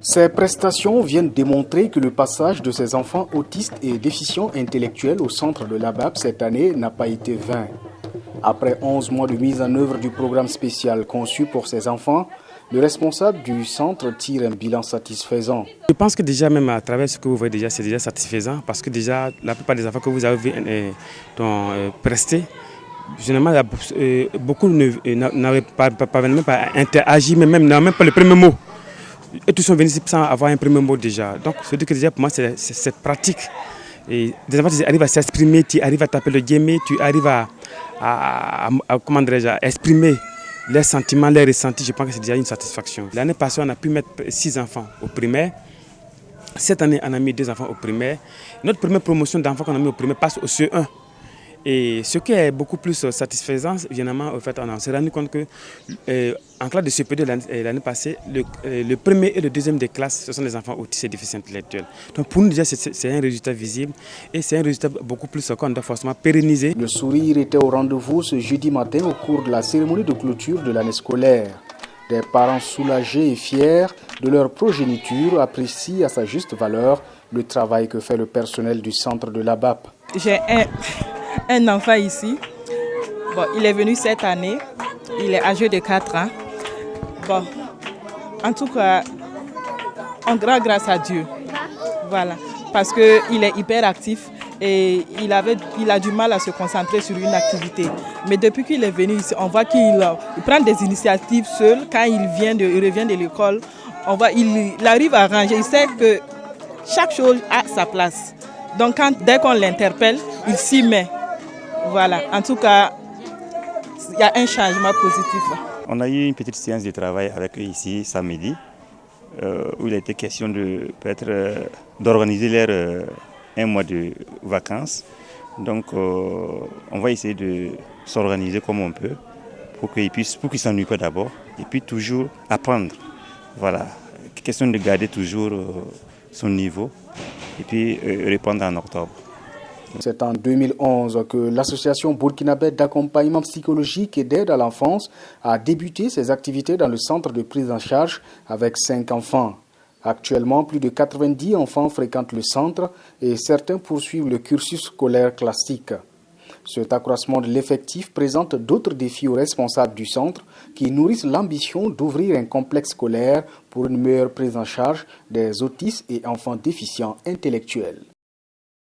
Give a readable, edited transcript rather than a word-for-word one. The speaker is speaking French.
Ces prestations viennent démontrer que le passage de ces enfants autistes et déficients intellectuels au centre de l'ABAP cette année n'a pas été vain. Après 11 mois de mise en œuvre du programme spécial conçu pour ces enfants, le responsable du centre tire un bilan satisfaisant. Je pense que déjà, même à travers ce que vous voyez déjà, c'est déjà satisfaisant parce que déjà, la plupart des enfants que vous avez prestés, généralement, beaucoup n'avaient pas même pas interagi, mais même n'avaient même pas le premier mot. Et tous sont venus sans avoir un premier mot déjà. Donc, ce que déjà pour moi, c'est pratique. Et des enfants, tu arrives à s'exprimer, tu arrives à taper le guillemets, tu arrives à exprimer leurs sentiments, leurs ressentis. Je pense que c'est déjà une satisfaction. L'année passée, on a pu mettre 6 enfants au primaire. Cette année, on a mis 2 enfants au primaire. Notre première promotion d'enfants qu'on a mis au primaire passe au CE1. Et ce qui est beaucoup plus satisfaisant, évidemment, en fait, on s'est rendu compte qu'en classe de CP2 l'année passée, le premier et le deuxième des classes, ce sont des enfants autistes et déficients intellectuels. Donc pour nous, déjà, c'est un résultat visible et c'est un résultat beaucoup plus qu'on doit forcément pérenniser. Le sourire était au rendez-vous ce jeudi matin au cours de la cérémonie de clôture de l'année scolaire. Des parents soulagés et fiers de leur progéniture apprécient à sa juste valeur le travail que fait le personnel du centre de l'ABAP. J'ai un enfant ici. Bon, il est venu cette année. Il est âgé de 4 ans. Bon, en tout cas, on rend grâce à Dieu. Voilà, parce qu'il est hyper actif et il a du mal à se concentrer sur une activité. Mais depuis qu'il est venu ici, on voit qu'il prend des initiatives seul. Quand il revient de l'école, il arrive à ranger. Il sait que chaque chose a sa place. Donc dès qu'on l'interpelle, il s'y met. Voilà, en tout cas, il y a un changement positif. On a eu une petite séance de travail avec eux ici samedi, où il a été question d'organiser un mois de vacances. Donc on va essayer de s'organiser comme on peut pour qu'ils ne s'ennuient pas d'abord et puis toujours apprendre. Voilà, question de garder toujours son niveau et puis répondre en octobre. C'est en 2011 que l'association burkinabé d'accompagnement psychologique et d'aide à l'enfance a débuté ses activités dans le centre de prise en charge avec 5 enfants. Actuellement, plus de 90 enfants fréquentent le centre et certains poursuivent le cursus scolaire classique. Cet accroissement de l'effectif présente d'autres défis aux responsables du centre qui nourrissent l'ambition d'ouvrir un complexe scolaire pour une meilleure prise en charge des autistes et enfants déficients intellectuels.